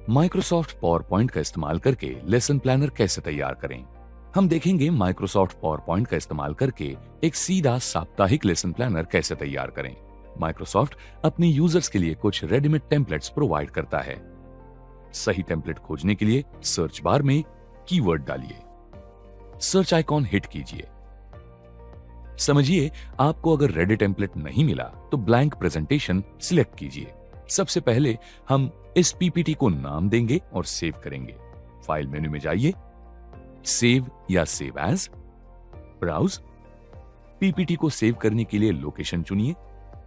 Microsoft power point का इस्तेमाल करके लेसन प्लानर कैसे तैयार करें। हम देखेंगे माइक्रोसॉफ्ट पावर पॉइंट का इस्तेमाल करके एक सीधा साप्ताहिक लेसन प्लानर कैसे तैयार करें। माइक्रोसॉफ्ट अपने यूजर्स के लिए कुछ रेडीमेड टेम्पलेट्स प्रोवाइड करता है। सही टेम्पलेट खोजने के लिए सर्च बार में कीवर्ड डालिए, सर्च आइकॉन हिट कीजिए। समझिए, आपको अगर रेडी टेम्पलेट नहीं मिला तो ब्लैंक प्रेजेंटेशन सिलेक्ट कीजिए। सबसे पहले हम इस पीपीटी को नाम देंगे और सेव करेंगे। फाइल मेन्यू में जाइए, सेव या सेव एज, ब्राउज। पीपीटी को सेव करने के लिए लोकेशन चुनिए,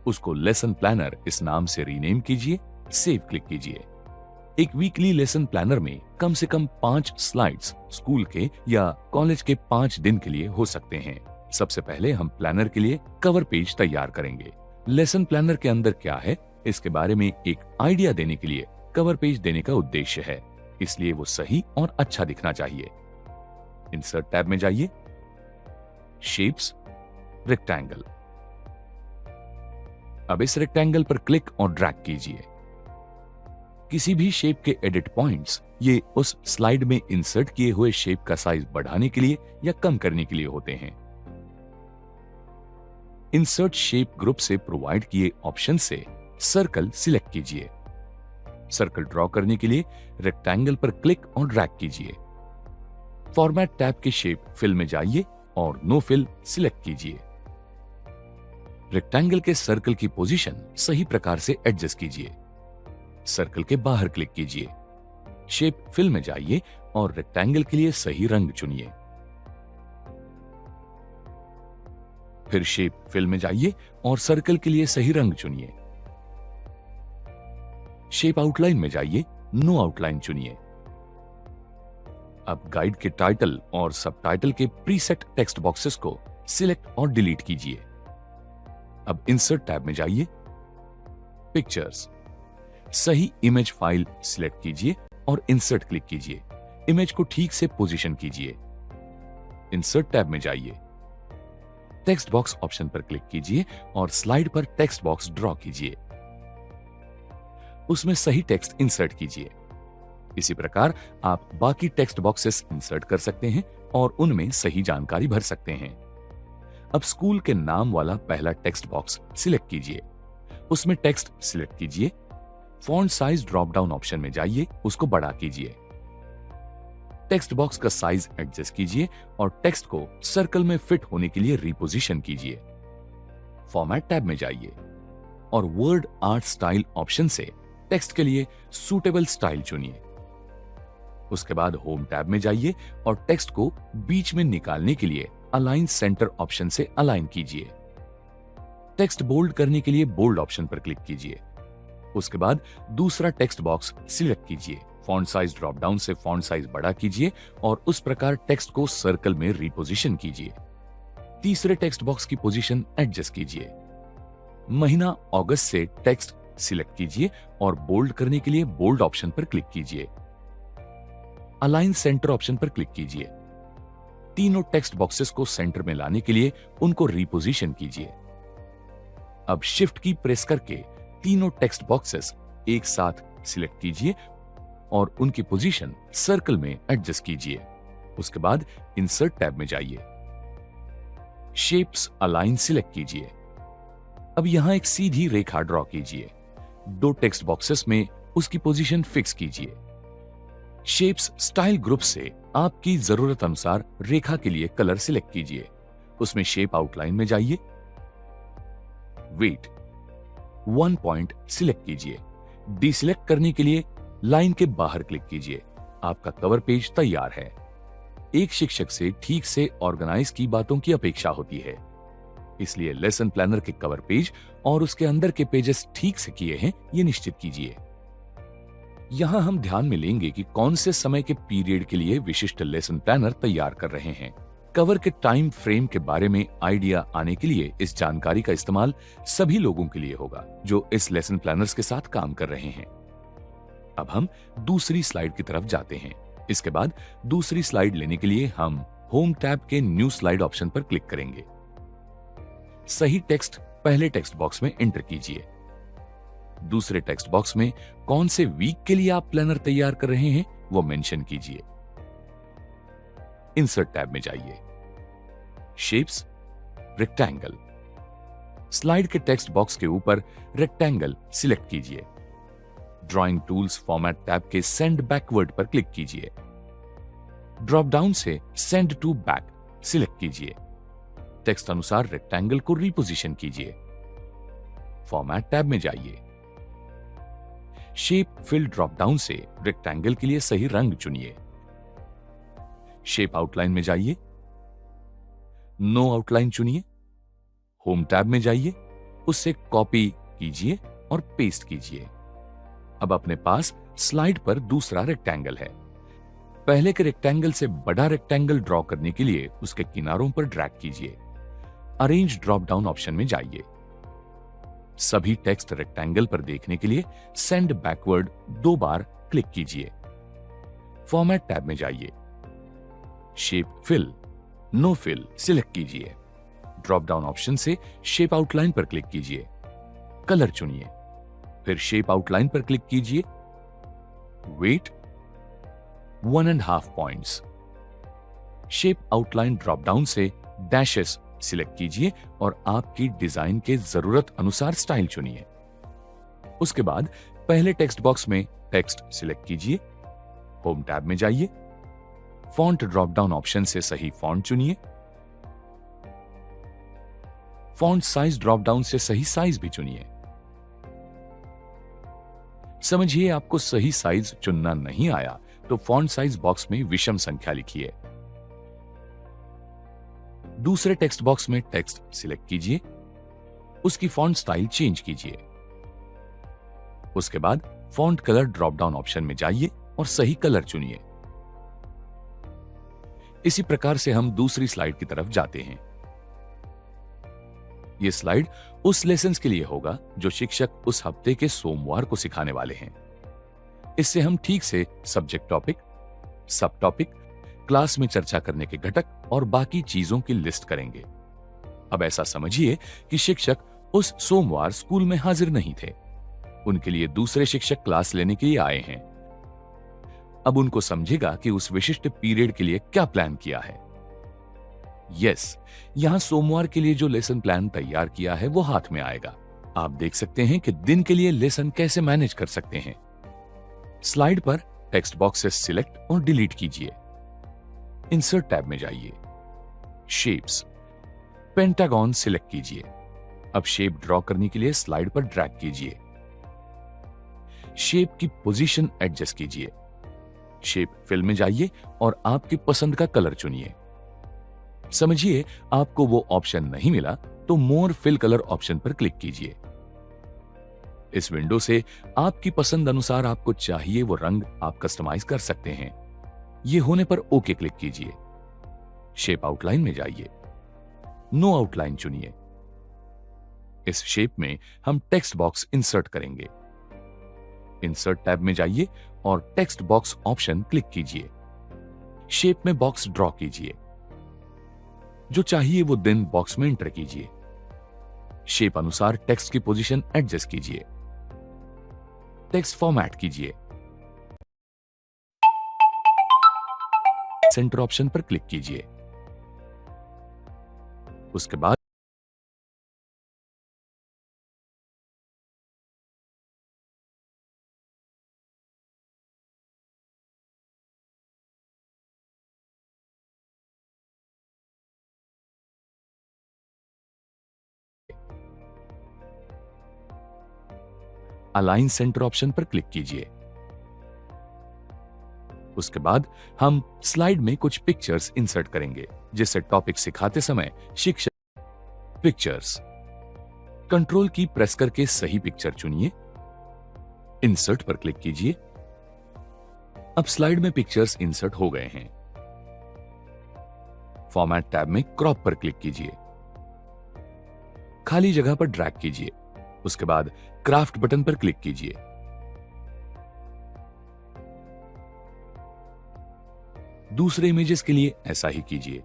उसको लेसन प्लानर इस नाम से रीनेम कीजिए, सेव क्लिक कीजिए। एक वीकली लेसन प्लानर में कम से कम 5 स्लाइड्स स्कूल के या कॉलेज के 5 दिन के लिए हो सकते हैं। सबसे पहले हम प्लानर के लिए कवर पेज तैयार करेंगे। लेसन प्लानर के अंदर क्या है, इसके बारे में एक आइडिया देने के लिए कवर पेज देने का उद्देश्य है, इसलिए वो सही और अच्छा दिखना चाहिए। इंसर्ट टैब में जाइए, शेप्स, रेक्टेंगल। अब इस रेक्टेंगल पर क्लिक और ड्रैग कीजिए। किसी भी शेप के एडिट पॉइंट्स ये उस स्लाइड में इंसर्ट किए हुए शेप का साइज बढ़ाने के लिए या कम करने के लिए होते हैं। इंसर्ट शेप ग्रुप से प्रोवाइड किए ऑप्शन से सर्कल सिलेक्ट कीजिए। सर्कल ड्रॉ करने के लिए रेक्टेंगल पर क्लिक और ड्रैग कीजिए। फॉर्मेट टैब के शेप फिल में जाइए और नो फिल सिलेक्ट कीजिए। रेक्टेंगल के सर्कल की पोजीशन सही प्रकार से एडजस्ट कीजिए। सर्कल के बाहर क्लिक कीजिए, शेप फिल में जाइए और रेक्टेंगल के लिए सही रंग चुनिए। फिर शेप फिल में जाइए और सर्कल के लिए सही रंग चुनिए। शेप आउटलाइन में जाइए, नो आउटलाइन चुनिए। अब गाइड के टाइटल और सबटाइटल के प्रीसेट टेक्स्ट बॉक्सेस को सिलेक्ट और डिलीट कीजिए। अब इंसर्ट टैब में जाइए, पिक्चर्स। सही इमेज फाइल सिलेक्ट कीजिए और इंसर्ट क्लिक कीजिए। इमेज को ठीक से पोजीशन कीजिए। इंसर्ट टैब में जाइए, टेक्स्ट बॉक्स ऑप्शन पर क्लिक कीजिए और स्लाइड पर टेक्स्ट बॉक्स ड्रॉ कीजिए। उसमें सही टेक्स्ट इंसर्ट कीजिए। इसी प्रकार आप बाकी टेक्स्ट बॉक्सेस इंसर्ट कर सकते हैं और उनमें सही जानकारी भर सकते हैं। अब स्कूल के नाम वाला पहला टेक्स्ट बॉक्स सिलेक्ट कीजिए। उसमें टेक्स्ट सिलेक्ट कीजिए। Font size drop down option में जाइए, उसको बड़ा कीजिए। टेक्स्ट बॉक्स का साइज एडजस्ट कीजिए और टेक्स्ट को सर्कल में फिट होने के लिए रिपोजिशन कीजिए। फॉर्मेट टैब में जाइए और वर्ड आर्ट स्टाइल ऑप्शन से टेक्स्ट के लिए सूटेबल स्टाइल चुनिए। उसके बाद होम टैब में जाइए और टेक्स्ट को बीच में निकालने के लिए अलाइन सेंटर ऑप्शन से अलाइन कीजिए। टेक्स्ट बोल्ड करने के लिए बोल्ड ऑप्शन पर क्लिक कीजिए। उसके बाद दूसरा टेक्स्ट बॉक्स सिलेक्ट कीजिए। फॉन्ट साइज ड्रॉप डाउन से फॉन्ट साइज बड़ा कीजिए और उस प्रकार टेक्स्ट को सर्कल में रिपोजिशन कीजिए। तीसरे टेक्स्ट बॉक्स की पोजीशन एडजस्ट कीजिए। महीना अगस्त से टेक्स्ट सिलेक्ट कीजिए और बोल्ड करने के लिए बोल्ड ऑप्शन पर क्लिक कीजिए। अलाइन सेंटर ऑप्शन पर क्लिक कीजिए। तीनों टेक्स्ट बॉक्सेस को सेंटर में लाने के लिए उनको रिपोजिशन कीजिए। अब शिफ्ट की प्रेस करके तीनों टेक्स्ट बॉक्सेस एक साथ सिलेक्ट कीजिए और उनकी पोजीशन सर्कल में एडजस्ट कीजिए। उसके बाद इंसर्ट टैब में जाइए, शेप्स अलाइन सिलेक्ट कीजिए। अब यहां एक सीधी रेखा ड्रॉ कीजिए। 2 टेक्स्ट बॉक्सेस में उसकी पोजीशन फिक्स कीजिए। शेप्स स्टाइल ग्रुप से आपकी जरूरत अनुसार रेखा के लिए कलर सिलेक्ट कीजिए। उसमें शेप आउटलाइन में जाइए, वेट 1 पॉइंट सिलेक्ट कीजिए। डिसिलेक्ट करने के लिए लाइन के बाहर क्लिक कीजिए। आपका कवर पेज तैयार है। एक शिक्षक से ठीक से ऑर्गेनाइज की बातों की अपेक्षा होती है, इसलिए लेसन प्लानर के कवर पेज और उसके अंदर के पेजेस ठीक से किए हैं, ये निश्चित कीजिए। यहां हम ध्यान में लेंगे कि कौन से समय के पीरियड के लिए विशिष्ट लेसन प्लानर तैयार कर रहे हैं। कवर के टाइम फ्रेम के बारे में आइडिया आने के लिए इस जानकारी का इस्तेमाल सभी लोगों के लिए होगा जो इस लेसन प्लानर्स के साथ काम कर रहे हैं। अब हम दूसरी स्लाइड की तरफ जाते हैं। इसके बाद दूसरी स्लाइड लेने के लिए हम होम टैब के न्यू स्लाइड ऑप्शन पर क्लिक करेंगे। सही टेक्स्ट पहले टेक्स्ट बॉक्स में एंटर कीजिए। दूसरे टेक्स्ट बॉक्स में कौन से वीक के लिए आप प्लानर तैयार कर रहे हैं वो मेंशन कीजिए। इंसर्ट टैब में जाइए, शेप्स, रेक्टेंगल। स्लाइड के टेक्स्ट बॉक्स के ऊपर रेक्टेंगल सिलेक्ट कीजिए। ड्राइंग टूल्स फॉर्मेट टैब के सेंड बैकवर्ड पर क्लिक कीजिए। ड्रॉप डाउन से सेंड टू बैक सिलेक्ट कीजिए। टेक्स्ट अनुसार रेक्टेंगल को रिपोजिशन कीजिए। फॉर्मेट टैब में जाइए, शेप फिल ड्रॉप डाउन से रेक्टेंगल के लिए सही रंग चुनिए। शेप आउटलाइन में जाइए, नो आउटलाइन चुनिए। होम टैब में जाइए, उससे कॉपी कीजिए और पेस्ट कीजिए। अब अपने पास स्लाइड पर दूसरा रेक्टेंगल है। पहले के रेक्टेंगल से बड़ा रेक्टेंगल ड्रॉ करने के लिए उसके किनारों पर ड्रैग कीजिए। अरेंज ड्रॉप डाउन ऑप्शन में जाइए। सभी टेक्स्ट रेक्टेंगल पर देखने के लिए सेंड बैकवर्ड 2 बार क्लिक कीजिए। फॉर्मेट टैब में जाइए, shape fill, no fill select कीजिए। ड्रॉप डाउन ऑप्शन से शेप आउटलाइन पर क्लिक कीजिए, कलर चुनिए, फिर शेप आउटलाइन पर क्लिक कीजिए। Weight 1.5 points. Shape outline drop down से डैशेस सिलेक्ट कीजिए और आपकी डिजाइन के जरूरत अनुसार स्टाइल चुनिए। उसके बाद पहले टेक्स्ट बॉक्स में टेक्स्ट सिलेक्ट कीजिए। होम टैब में जाइए, फॉन्ट ड्रॉप डाउन ऑप्शन से सही फॉन्ट चुनिए। फॉन्ट साइज ड्रॉप डाउन से सही साइज भी चुनिए। समझिए आपको सही साइज चुनना नहीं आया तो फॉन्ट साइज बॉक्स में विषम संख्या लिखिए। दूसरे टेक्स्ट बॉक्स में टेक्स्ट सिलेक्ट कीजिए, उसकी फॉन्ट स्टाइल चेंज कीजिए। उसके बाद font colour drop down option में जाइए और सही कलर चुनिए। इसी प्रकार से हम दूसरी स्लाइड की तरफ जाते हैं। यह स्लाइड उस लेसन के लिए होगा जो शिक्षक उस हफ्ते के सोमवार को सिखाने वाले हैं। इससे हम ठीक से सब्जेक्ट टॉपिक, सब टॉपिक, क्लास में चर्चा करने के घटक और बाकी चीजों की लिस्ट करेंगे। अब ऐसा समझिए कि शिक्षक उस सोमवार स्कूल में हाजिर नहीं थे। उनके लिए दूसरे शिक्षक क्लास लेने के लिए आए हैं। अब उनको समझेगा कि उस विशिष्ट पीरियड के लिए क्या प्लान किया है। यस, यहां सोमवार के लिए जो लेसन प्लान तैयार किया है वो हाथ में आएगा। आप देख सकते हैं कि दिन के लिए लेसन कैसे मैनेज कर सकते हैं। स्लाइड पर टेक्स्ट बॉक्सेस सिलेक्ट और डिलीट कीजिए। इंसर्ट टैब में जाइए, शेप्स, पेंटागन सिलेक्ट कीजिए। अब शेप ड्रॉ करने के लिए स्लाइड पर ड्रैग कीजिए। शेप की पोजीशन एडजस्ट कीजिए। शेप फिल में जाइए और आपकी पसंद का कलर चुनिए। समझिए आपको वो ऑप्शन नहीं मिला तो मोर फिल कलर ऑप्शन पर क्लिक कीजिए। इस विंडो से आपकी पसंद अनुसार आपको चाहिए वो रंग आप कस्टमाइज कर सकते हैं। ये होने पर ओके क्लिक कीजिए। शेप आउटलाइन में जाइए, नो आउटलाइन चुनिए। इस शेप में हम टेक्स्ट बॉक्स इंसर्ट करेंगे। इंसर्ट टैब में जाइए और टेक्स्ट बॉक्स ऑप्शन क्लिक कीजिए। शेप में बॉक्स ड्रॉ कीजिए। जो चाहिए वो दिन बॉक्स में एंटर कीजिए। शेप अनुसार टेक्स्ट की पोजीशन एडजस्ट कीजिए। टेक्स्ट फॉर्मेट कीजिए। सेंटर ऑप्शन पर क्लिक कीजिए। उसके बाद अलाइन सेंटर ऑप्शन पर क्लिक कीजिए। उसके बाद हम स्लाइड में कुछ पिक्चर्स इंसर्ट करेंगे जिससे टॉपिक सिखाते समय शिक्षक पिक्चर्स कंट्रोल की प्रेस करके सही पिक्चर चुनिए। इंसर्ट पर क्लिक कीजिए। अब स्लाइड में पिक्चर्स इंसर्ट हो गए हैं। फॉर्मेट टैब में क्रॉप पर क्लिक कीजिए। खाली जगह पर ड्रैग कीजिए। उसके बाद क्राफ्ट बटन पर क्लिक कीजिए। दूसरे इमेजेस के लिए ऐसा ही कीजिए।